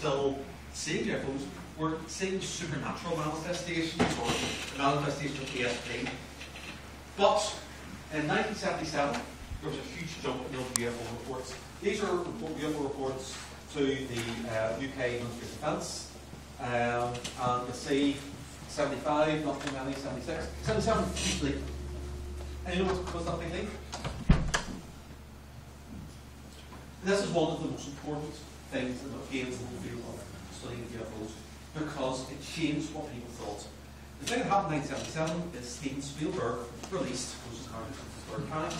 still seeing UFOs. We're seeing supernatural manifestations or manifestations of ESP. But in 1977, there was a huge jump in the UFO reports. These are UFO reports to the UK Ministry of Defence. And you see 75, not too many, 76. 77, huge leap. And you know what was that big leap? This is one of the most important things that gains in the field of studying UFOs because it changed what people thought. The thing that happened in 1977 is Steven Spielberg released Closest Encounters of the Third Kind.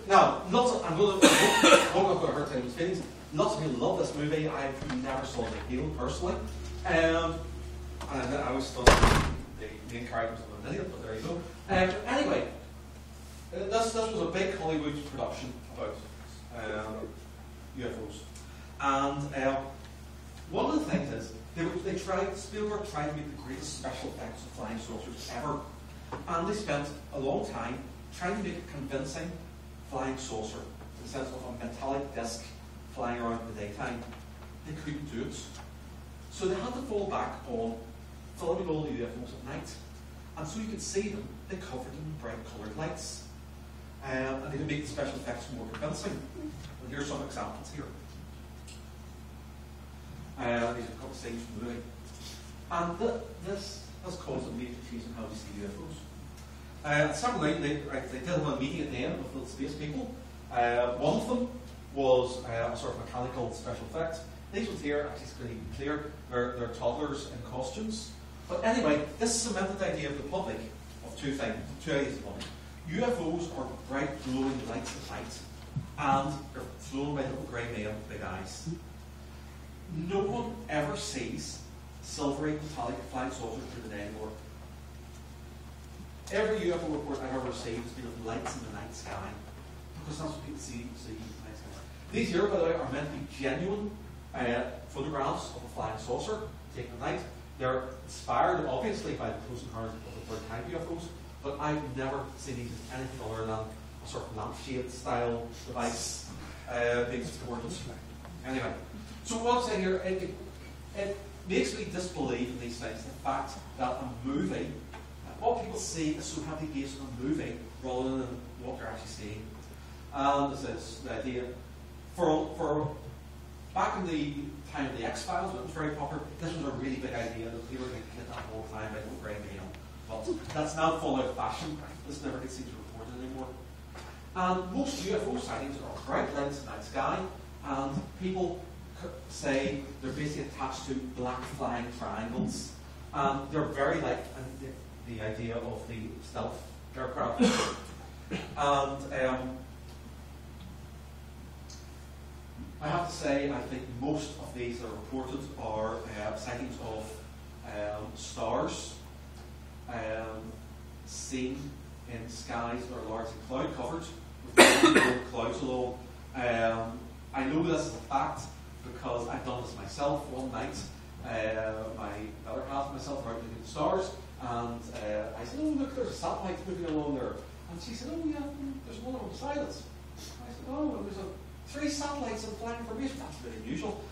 Now, I'm going to hurt people's feelings. Lots of people love this movie. I never saw the appeal personally. And I always thought the main characters were an idiot, but there you go. Anyway, this was a big Hollywood production about UFOs. And one of the things is, Spielberg tried to make the greatest special effects of flying saucers ever. And they spent a long time trying to make a convincing flying saucer in the sense of a metallic disc flying around in the daytime. They couldn't do it. So they had to fall back on filming all the UFOs at night. And so you could see them, they covered them in bright coloured lights. And they could make the special effects more convincing. And here's some examples here. These are a couple of scenes from the movie. And this has caused a major change in how we see UFOs. Similarly, they did have a meeting at the end with little space people. One of them was a sort of mechanical special effect. These ones here, actually it's pretty clear, they're toddlers in costumes. But anyway, this cemented the idea of the public of two ideas of one. UFOs are bright glowing lights at night, and they're flown by little grey men with big eyes. No one ever sees silvery metallic flying saucers through the day anymore. Every UFO report I've ever received has been of lights in the night sky, because that's what people see in the night sky. These here, by the way, are meant to be genuine photographs of a flying saucer taken at night. They're inspired, obviously, by the Close Encounters of the Third Kind UFOs, but I've never seen these as anything other than a sort of lampshade style device being supported. Anyway, so what I'm saying here, it makes me disbelieve in these things, the fact that a movie, what people see is so heavily based on a movie rather than what they're actually seeing. And this is the idea. For back in the time of the X-Files, when it was very popular, this was a really big idea that people were going to kidnap all the time by little grey men. But that's now fallen out of fashion. This never gets seems reported anymore. And most UFO sightings are bright lights in the night sky, and people say they're basically attached to black flying triangles. And they're very like the idea of the stealth aircraft. And I have to say, I think most of these that are reported are sightings of stars seen in skies that are largely cloud covered with clouds along. I know this is a fact because I've done this myself one night. My other half and myself were out looking at the stars, and I said, "Oh, look, there's a satellite moving along there." And she said, "Oh, yeah, there's one on beside us." I said, "Oh, and there's 3 satellites in flying formation. That's very unusual."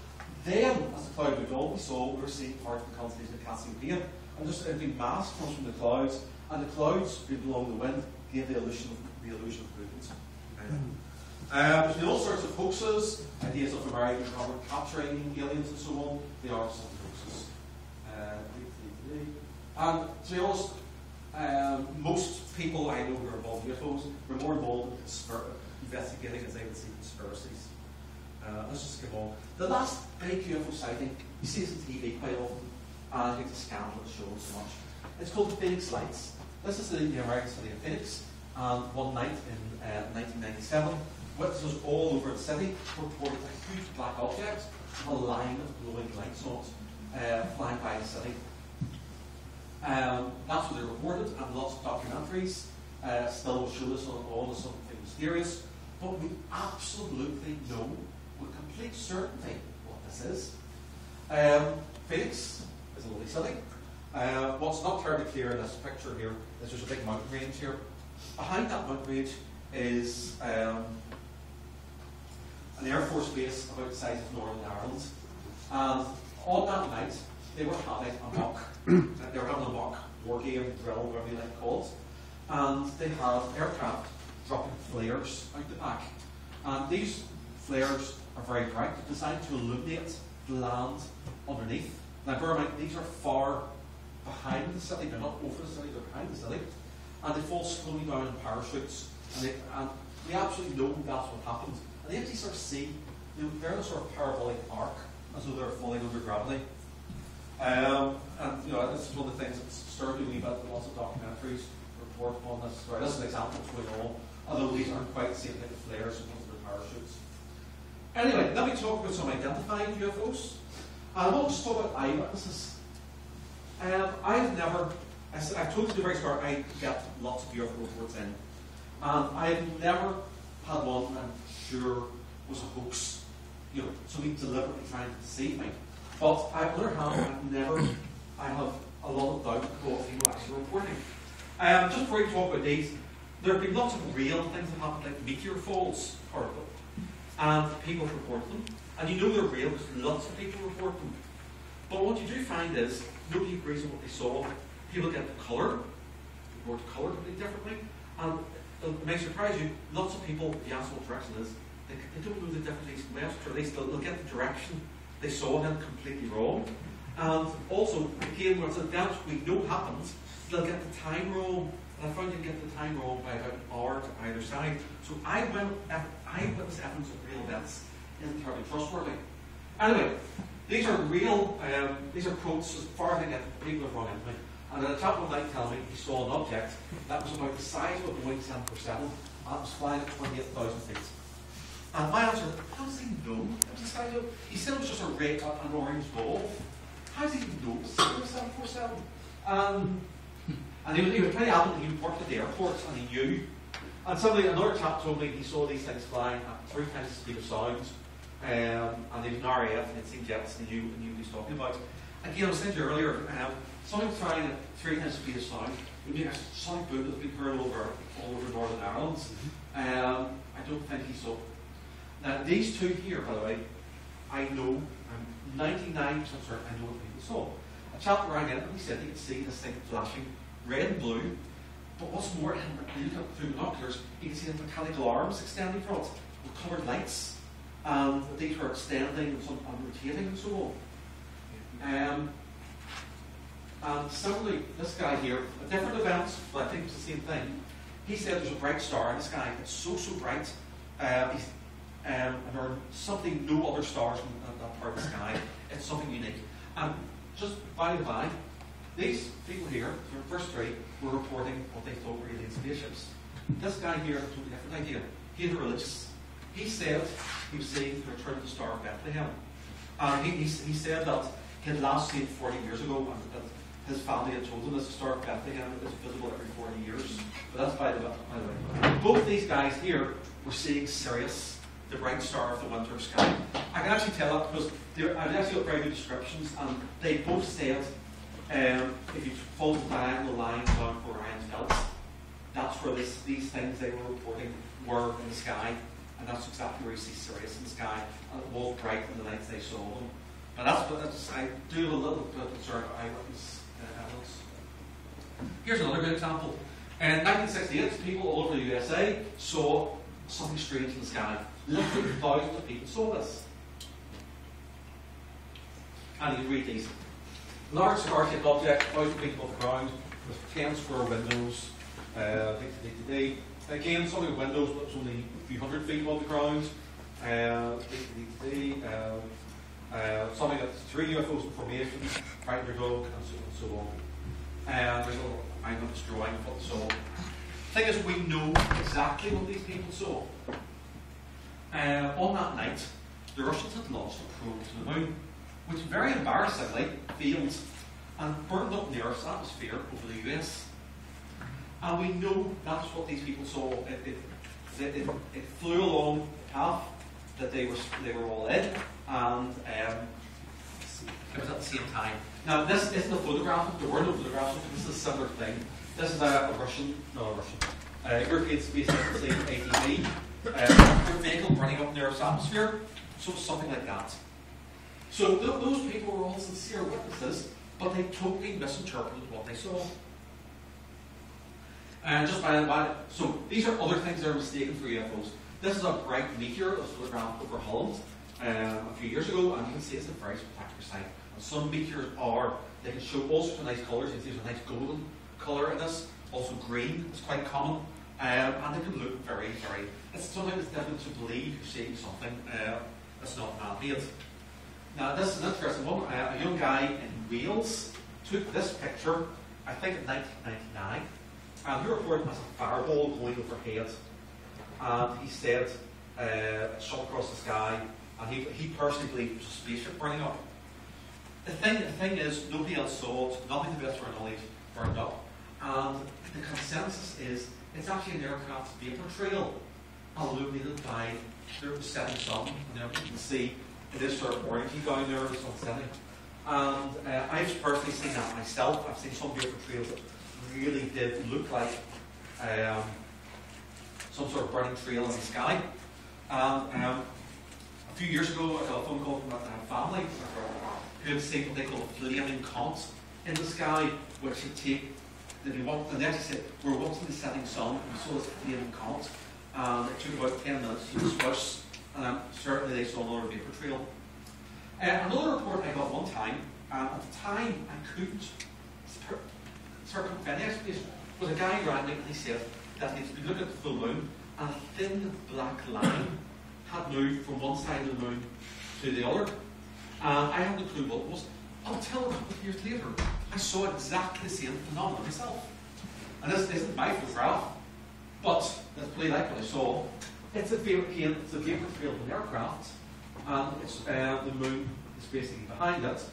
Then, as the cloud moved on, we were seeing parts of the constellation of Cassiopeia, and just a big mass comes from the clouds, and the clouds moved along the wind gave the illusion of movement. There's been all sorts of hoaxes, ideas of American government capturing aliens and so on. They are some hoaxes. And to be honest, most people I know who are involved in UFOs were more involved in investigating, as they would see, conspiracies. Let's just get on. The last big UFO sighting, you see this on TV quite often, and I think it's a scandal that's shown so much. It's called the Phoenix Lights. This is the American city of Phoenix, and one night in 1997, witnesses all over the city reported a huge black object with a line of glowing lights on it, flying by the city. That's what they reported, and lots of documentaries still will show this on as something mysterious. But we absolutely know with complete certainty what this is. Phoenix is a lovely city. What's not terribly clear in this picture here is there's a big mountain range here. Behind that mountain range is an Air Force base about the size of Northern Ireland. And on that night, they were having a mock. They were having a mock war game, drill, whatever you like to call it. And they had aircraft dropping flares out the back. And these flares are very bright, designed to illuminate the land underneath. Now bear in mind, these are far behind the city, they're not over the city, they're behind the city. And they fall slowly down in parachutes. And we absolutely know that's what happened. And they actually sort of see, they're in a sort of parabolic arc, as though they're falling under gravity. And this is one of the things that's stirred me about lots of documentaries report on this story. This is an example of what's going on, although these aren't quite the same type of flares as ones with parachutes. Anyway, let me talk about some identified UFOs. And I want to just talk about eyewitnesses. I've told you at the very start, I get lots of UFO reports in. And I've never had one I'm sure was a hoax. Somebody deliberately trying to deceive me. But on the other hand, I have a lot of doubt about what people actually reporting. Just before we talk about these, there have been lots of real things that happen, like meteor falls, horrible. And people report them. And you know they're real because lots of people report them. But what you do find is, nobody agrees on what they saw. People get the colour, report the colour completely differently. And it may surprise you, lots of people, if you ask what direction it is, they don't know the difference east and west, or at least they'll get the direction they saw them completely wrong. And also, again, what's a doubt we know happens, they'll get the time wrong. And I found you can get the time wrong by about an hour to either side. So eyewitness evidence of real events isn't terribly trustworthy. Anyway, these are real, these are quotes as far as I get, people have wrong into me. And at the top of the night tell me he saw an object that was about the size of a Boeing 747 and it was flying at 28,000 feet. And my answer is, how does he know it was the size of, he said it was just an orange ball. How does he know it was a 747? And he was pretty adamant, he worked at the airport and he knew. And another chap told me he saw these things flying at 3 times the speed of sound. And he was an RAF and he'd seen jets and he knew what he was talking about. Again, I was saying to you earlier, something flying at 3 times the speed of sound would be a sonic boom that's been heard all over Northern Ireland. I don't think he saw. Now, these two here, by the way, I know, I'm 99% certain I know what people saw. A chap rang in and he said he could see this thing flashing red and blue, but what's more, when you look through binoculars, you can see the mechanical arms extending from it with coloured lights, and these were extending and rotating and so on. And similarly, this guy here, at different events, but I think it's the same thing, he said there's a bright star in the sky. It's so bright. And there are something no other stars in that part of the sky. It's something unique. And just by the by, these people here, the first three, were reporting what they thought were alien spaceships. This guy here had a totally different idea. He was religious. He said he was seeing the return of the Star of Bethlehem. And he said that he had last seen it 40 years ago, and that his family had told him that the Star of Bethlehem is visible every 40 years. But that's by the way. Both these guys here were seeing Sirius, the bright star of the winter sky. I can actually tell that because I've actually got very good descriptions, and they both said if you follow the diagonal line down for Orion's belt, that's where these things they were reporting were in the sky, and that's exactly where you see Sirius in the sky, and it was bright in the nights they saw them. And I do have a little bit of concern about eyewitness evidence. Here's another good example. In 1968, people all over the USA saw something strange in the sky. Literally thousands of people saw this. And you can read these. Large cigar-shaped object, 1,000 feet above the ground, with 10 square windows. Again, some of the windows was only a few hundred feet above the ground. Something that's 3 UFOs in formation, right their dog, and so on. There's a little eyewitness drawing of what they saw. The thing is, we know exactly what these people saw. On that night, the Russians had launched a probe to the moon, which very embarrassingly failed and burned up in the Earth's atmosphere over the US. And we know that's what these people saw. It flew along the path that they were all in, and it was at the same time. Now, this isn't a photograph. There were no photographs. This is a similar thing. This is a European Space Agency, ATV. their vehicle burning up in the Earth's atmosphere. So something like that. So those people were all sincere witnesses, but they totally misinterpreted what they saw. And just by the way, so these are other things that are mistaken for UFOs. This is a bright meteor that was photographed over Holland a few years ago, and you can see it's a very spectacular sight. And some meteors they can show all sorts of nice colours. You can see there's a nice golden colour in this. Also green is quite common. And they can look very, very... Sometimes it's difficult to believe you're seeing something that's not man-made. Now this is an interesting one. A young guy in Wales took this picture, I think in 1999, and he reported as a fireball going overhead. And he said it shot across the sky, and he personally believed it was a spaceship burning up. The thing is, nobody else saw it, nothing to the best of our knowledge burned up. And the consensus is it's actually an aircraft vapor trail illuminated by the setting sun. You can see it is sort of orangey down there, the sun setting. And I've personally seen that myself. I've seen some vapor trails that really did look like some sort of burning trail in the sky. A few years ago, I got a phone call from a family who had seen what they call a flaming comet in the sky, which would take, and they actually said, we were watching the setting sun, and we saw this flaming comet, and it took about 10 minutes to disperse, and certainly they saw another vapor trail. Another report I got one time, at the time I couldn't circumvent any explanation, was a guy rang me and he said that he'd been looking at the full moon, and a thin black line had moved from one side of the moon to the other. I hadn't a clue what it was. Until a couple of years later, I saw exactly the same phenomenon myself. And this isn't my photograph, but that's pretty like what I saw. It's a vapor trail of an aircraft, and it's, the moon is basically behind it.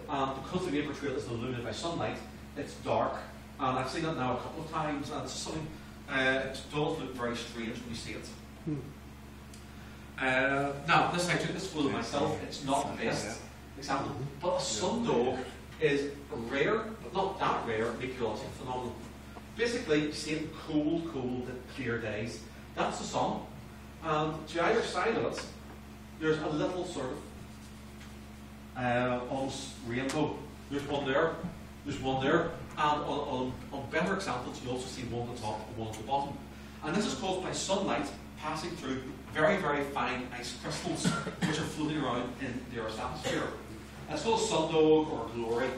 And because the vapor trail is illuminated by sunlight, it's dark. And I've seen it now a couple of times, and it's something, it does look very strange when you see it. Now, I took this photo myself. It's not the best example, but a sundog is a rare, but not that rare, meteorological phenomenon. Basically, you see it in cold, clear days. That's the sun. And to either side of it, there's a little sort of almost rainbow. There's one there, there's one there, and on better examples, you also see one at the top and one at the bottom. And this is caused by sunlight passing through very, very fine ice crystals, which are floating around in the Earth's atmosphere. And it's called a sundog or glory.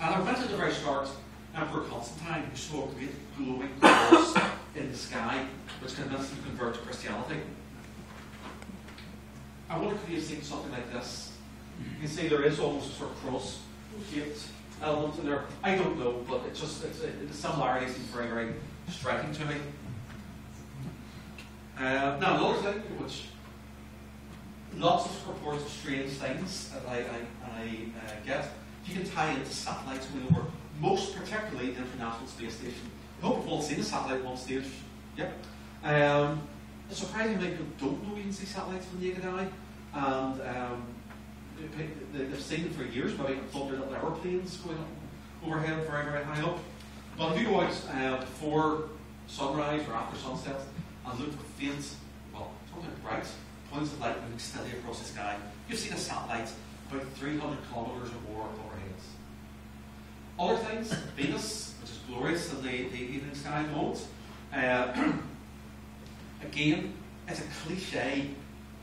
And I went at the very start, Emperor Constantine, who saw a great glowing cross in the sky, which convinced him to convert to Christianity. I wonder if you've seen something like this. You can see there is almost a sort of cross-shaped element in there. I don't know, but the similarity seems very, very striking to me. Now, another thing which lots of reports of strange things that I get, you can tie into satellites going over, most particularly the International Space Station. I hope you've all seen a satellite at one stage. Yep. Surprisingly, people don't know you can see satellites with the naked eye, and they've seen them for years, maybe thought they're little aeroplanes going up overhead very, very high up. But if you go out before sunrise or after sunset and look for faint, well, something bright points of light moving steadily across the sky, you've seen a satellite about 300 kilometres or more overhead. Other things, Venus, which is glorious in the evening sky at the moment. Again, it's a cliche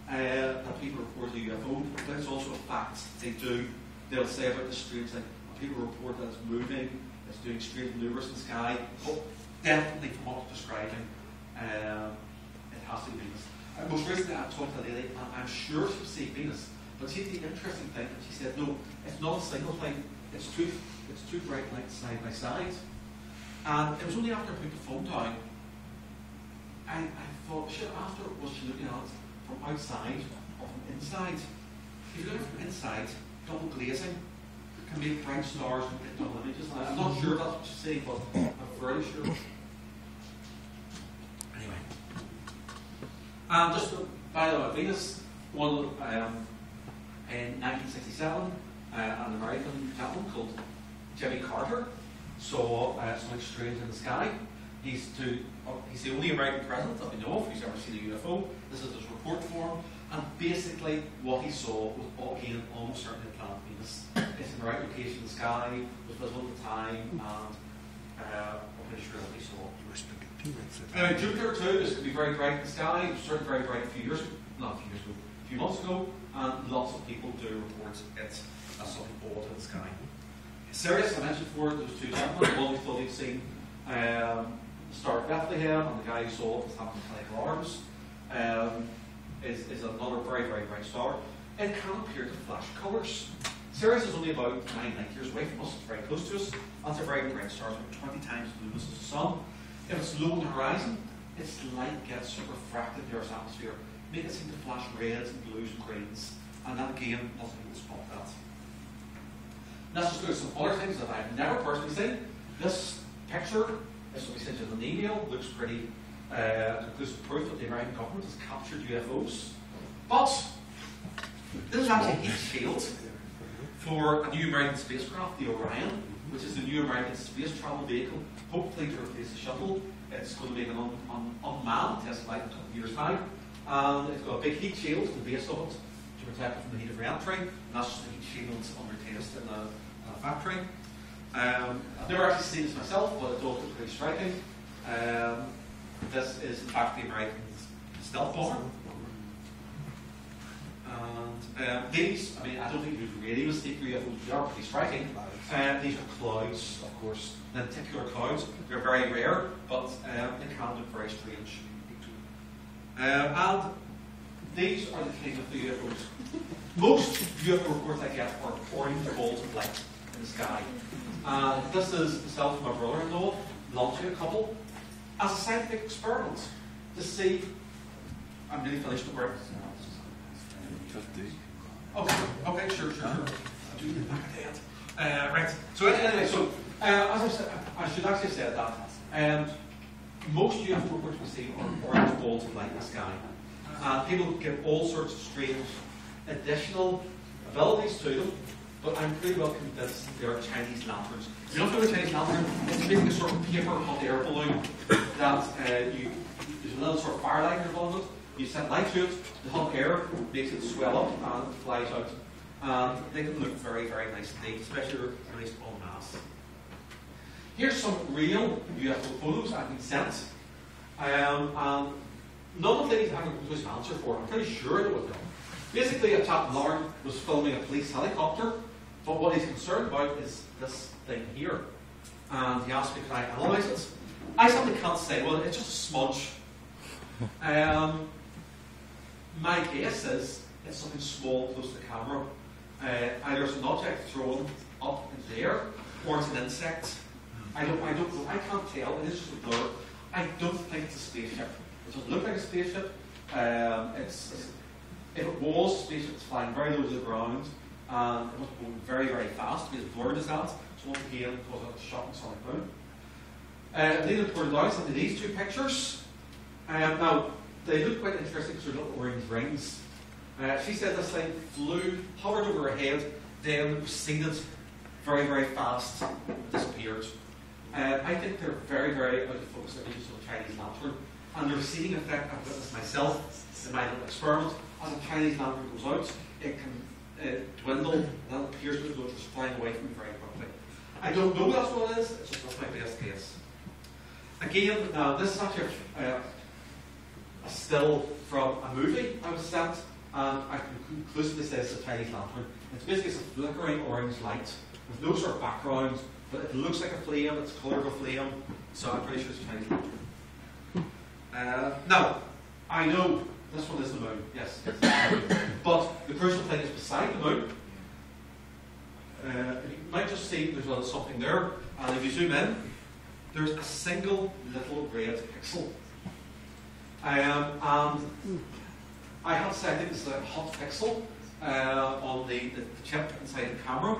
that people report a UFO, but it's also a fact. They'll say about the strange thing. People report that it's moving, it's doing strange maneuvers in the sky. But definitely, from what it's describing, it has to be Venus. Most recently, I talked to a lady, and I'm sure she'll see Venus. But see, the interesting thing, she said, no, it's not a single thing. It's two bright lights side by side. And it was only after I put the phone down, I thought, shit, after was she looking at it from outside or from inside? If you're looking from inside, double glazing can make bright stars and get double images. I'm not sure that's what you see, but I'm fairly sure. Anyway. And just by the way, Venus, one in 1967, an American gentleman called Jimmy Carter saw something strange in the sky. He's the only American president that we know of who's ever seen a UFO. This is his report form, and basically what he saw was, again, almost certainly the planet Venus. It's in the right location in the sky, was visible at the time, and I'm pretty sure that he saw. Jupiter too is going to be very bright in the sky. It was certainly very bright a few months ago, and lots of people do report it as something odd in the sky. Sirius, I mentioned before, those two gentlemen, one we thought he'd seen the Star of Bethlehem, and the guy who saw it was having mechanical arms, is another very, very bright star. It can appear to flash colours. Sirius is only about 9 light years away from us, it's very close to us, and it's a very bright star, it's about 20 times as luminous as the Sun. If it's low on the horizon, its light gets refracted in the Earth's atmosphere, making it seem to flash reds and blues and greens, and that again, nothing will spot that. Let's just look at some other things that I've never personally seen. This picture, this will be sent in an email, looks pretty conclusive proof that the American government has captured UFOs. But this is actually a heat shield for a new American spacecraft, the Orion, which is the new American space travel vehicle, hopefully to replace the shuttle. It's going to make an unmanned test flight in a couple of years' time. And it's got a big heat shield at the base of it to protect it from the heat of re-entry. And that's just the heat shield that's under test in a factory. I've never actually seen this myself, but it does look pretty striking. This is in fact the American stealth bomber. And these, I mean, I don't think you'd really mistake UFOs, they are pretty striking. These are clouds, of course, lenticular clouds. They're very rare, but they can look very strange. And these are the kind of UFOs. Most UFO reports I get are orange balls of light in the sky. This is myself and my brother-in-law launching a couple as a scientific experiment to see. I'm nearly finished the work. Okay, sure. I'll do it back at the end. Right. So anyway, as I said, I should actually say that most UFO reports we see are orange balls of light in the sky. People give all sorts of strange additional abilities to them, but I'm pretty well convinced they are Chinese lanterns. You don't know a Chinese lantern, it's basically a sort of paper hot air balloon that there's a little sort of firelight involved in it. You set light to it, the hot air makes it swell up and it flies out. And they can look very, very nice indeed, especially released en masse. Here's some real UFO photos I've been sent. And none of these I can produce an answer for. I'm pretty sure it was them. Basically, a chap, Lauren, was filming a police helicopter, but what he's concerned about is this thing here. And he asked me, can I analyse it? I simply can't say, well, it's just a smudge. My guess is it's something small close to the camera. Either it's an object thrown up in the air, or it's an insect. I don't know. I can't tell. It is just a blur. I don't think it's a spaceship. It doesn't look like a spaceship. If it was a spaceship, it's flying very low to the ground, and it must be going very, very fast, because blurred as that. So once again, it causes a shocking sonic boom. They reported out into these two pictures. Now, they look quite interesting because they're little orange rings. She said this thing flew, hovered over her head, then receded very, very fast, disappeared. I think they're very, very out of focus images of a Chinese lantern. And the receding effect I've witnessed myself in my little experiment. As a Chinese lantern goes out, it can dwindle, and then it appears to go just flying away from me very quickly. I don't know that's what it is, it's just that's my best guess. Again, this is actually a still from a movie I was sent, and I can conclusively say it's a Chinese lantern. It's basically a flickering orange light with no sort of background, but it looks like a flame, it's coloured with flame, so I'm pretty sure it's a Chinese lantern. Now, I know this one is the moon, yes, but the crucial thing is beside the moon. You might just see there's something there, and if you zoom in, there's a single little red pixel. And I have to say, I think this is a hot pixel on the chip inside the camera.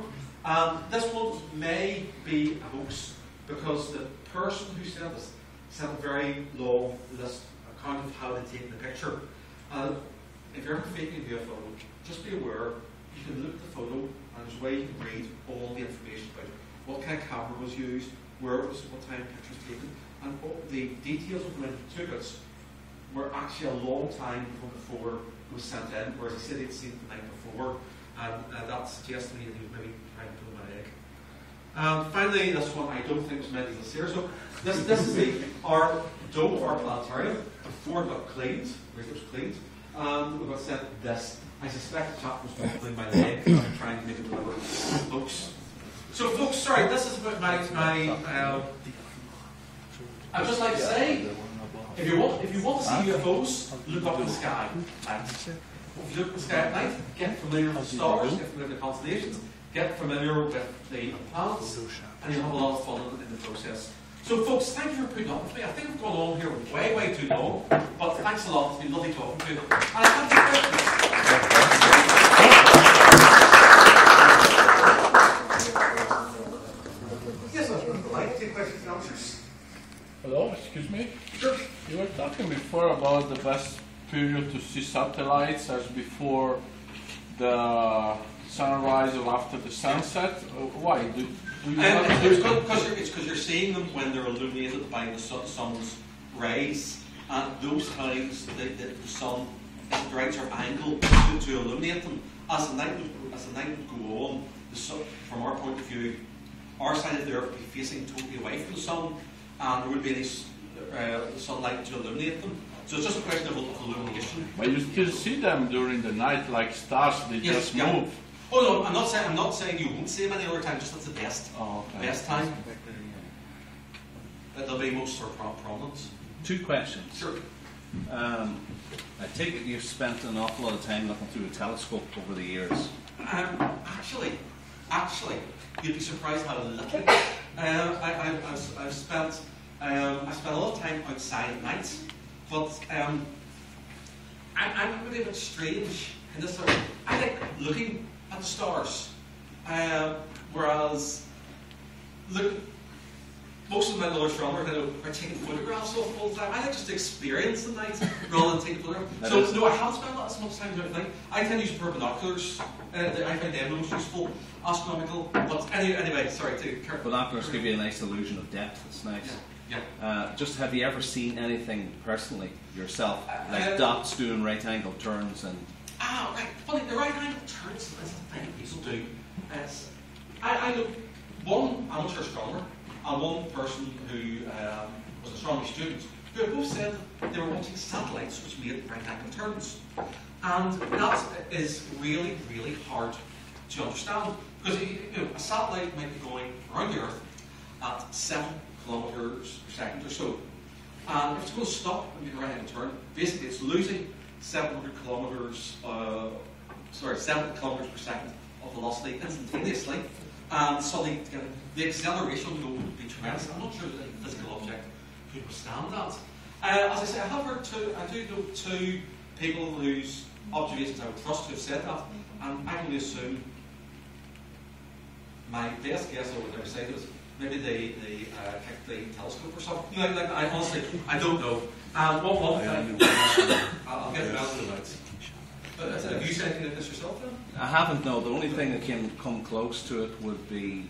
This one may be a hoax because the person who sent this sent a very long list account of how they'd taken the picture. If you're ever faking a UFO, just be aware you can look at the photo and there's a way you can read all the information about it. What kind of camera was used, where it was, what time the picture was taken. and the details of when he took it were actually a long time before it was sent in, whereas he said he'd seen it the night before, and that suggests to me that he was maybe trying to pull my egg. Finally, this one I don't think was meant to be so this is our dome of our planetarium before it got cleaned, where it was cleaned, and we got sent this. I suspect the chap was pulling my leg and trying to make it deliver. Folks. So folks, sorry, this is about my I'd just like to say, if you want to see UFOs, look up in the sky at night. If you look at the sky at night, get familiar with the stars, get familiar with the constellations, get familiar with the planets, and you'll have a lot of fun in the process. So folks, thank you for putting up with me. I think we've gone on here way too long, but thanks a lot. It's been lovely talking to you. And I have questions. Yes, I'd like to take questions and answers. Hello, excuse me? Sure. You were talking before about the best period to see satellites as before the sunrise or after the sunset. Why? Do you it's because you're seeing them when they're illuminated by the sun's rays, and those times the sun is the right sort of angle to illuminate them. As the night would go on, the sun, from our point of view, our side of the earth would be facing totally away from the sun, and there would be any sunlight to illuminate them. So it's just a question of illumination. But you still see them during the night like stars, they just move. Oh no, I'm not saying you won't see them any other time, just that's the best best time. They'll be most sort of prominent. Two questions. Sure. I take it you've spent an awful lot of time looking through a telescope over the years. Actually, you'd be surprised how little. I've spent a lot of time outside at night, but I'm really a bit strange in this sort of. I like looking at the stars, whereas most of my other astronomers are taking photographs all the time. I like just to experience the night rather than taking photographs. So no, I haven't spent as much time doing anything. I tend to use pair of binoculars. I find them the most useful, astronomical. But anyway, sorry to. Binoculars give you a nice illusion of depth. It's nice. Yeah. Just have you ever seen anything personally yourself, like dots doing right angle turns and? Right. Funny, the right angle turns is a thing people do. I know one amateur astronomer and one person who was an astronomy student who have both said they were watching satellites which made right angle turns. And that is really, really hard to understand. Because a satellite might be going around the Earth at 7 kilometers per second or so. And if it's going to stop and make a right angle turn, basically it's losing 7 kilometers per second of velocity instantaneously, and suddenly the acceleration would be tremendous. I'm not sure that a physical object could withstand that. As I say, I do know two people whose observations I would trust to have said that, and I can only assume my best guess I would ever say was maybe they kicked the telescope or something. Like I honestly, I don't know. One thing, I'll get the answer about. But have you said anything like this yourself then? I haven't, no. The only thing that can come close to it would be,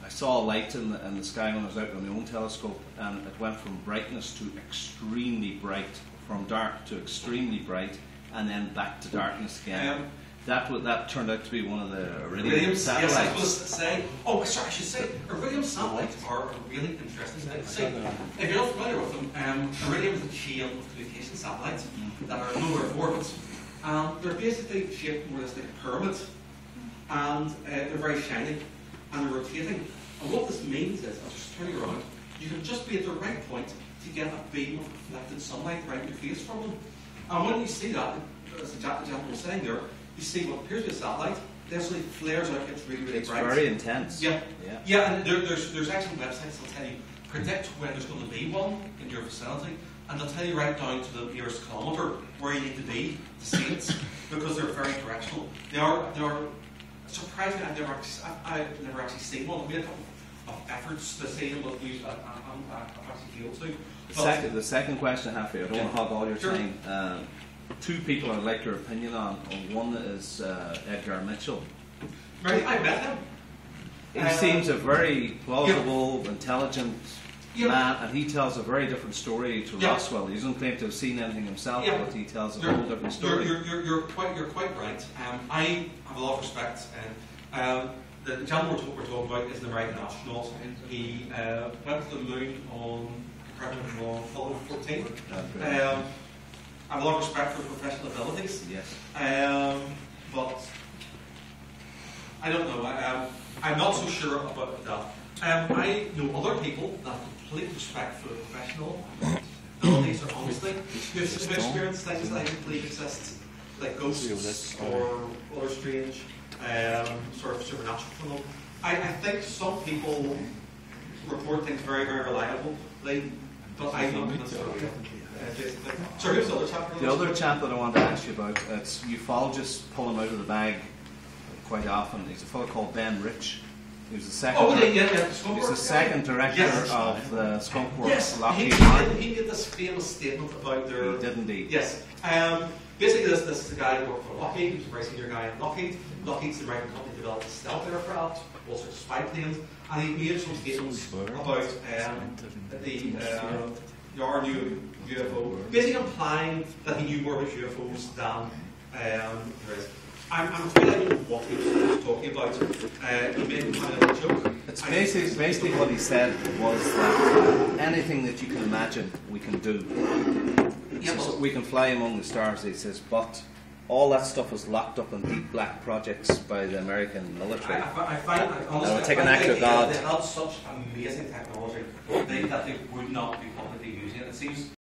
I saw a light in the sky when I was out on my own telescope, and it went from brightness to extremely bright, from dark to extremely bright, and then back to darkness again. That turned out to be one of the Iridium satellites. Yes, I was to say. Oh, sorry, I should say, Iridium satellites are a really interesting thing. See, if you're not familiar with them, Iridium is a chain of communication satellites that are low Earth orbits. They're basically shaped more or less like a pyramid, and they're very shiny, and they're rotating. And what this means is, as you're turning around, you can just be at the right point to get a beam of reflected sunlight right in your face from them. And when you see that, as the gentleman was saying there, you see what appears to be a satellite, it actually flares out, gets really, really bright. It's very intense. Yeah, and there's actually websites that'll tell you, predict when there's going to be one in your vicinity, and they'll tell you right down to the nearest kilometre where you need to be to see it, because they're very directional. They are surprisingly, I've never actually seen one. I've made a couple of efforts to see them, but I've actually failed to. The second question I have for you, I don't want to hog all your time. Two people I'd like your opinion on. One is Edgar Mitchell. Right, I met him. He seems a very plausible, intelligent Yeah. man, and he tells a very different story to Yeah. Roswell. He doesn't claim to have seen anything himself, Yeah. but he tells a whole different story. You're quite right. I have a lot of respect. The gentleman we're talking about is an American astronaut. He went to the moon on Apollo 14. I have a lot of respect for professional abilities. Yes. But I don't know. I'm not so sure about that. I know other people that have complete respect for the professional abilities or honesty who have experienced things that I don't believe exist, like ghosts or other strange sort of supernatural phenomena. I think some people report things very, very reliably, but I'm not convinced of it. Sorry, who's the other chap? The other chap that I wanted to ask you about, it's ufologists pull him out of the bag quite often. He's a fellow called Ben Rich. He was the second. He's the second director of the Skunk Works. Yes, Lockheed Martin. he did this famous statement about their. He did indeed. Yes. Basically, this is a guy who worked for Lockheed. He was a very senior guy in Lockheed. Lockheed's the American company that developed stealth aircraft, all sorts of spy planes, and he made some statements about our new UFO, basically implying that he knew more about UFOs than there is. I'm afraid I don't know what he was talking about. He made kind of a joke. It's basically what he said was that anything that you can imagine, we can do. Yeah, So we can fly among the stars, he says, but all that stuff is locked up in deep black projects by the American military. I find That would take an act of God. They have such amazing technology that they would not be publicly using it. It seems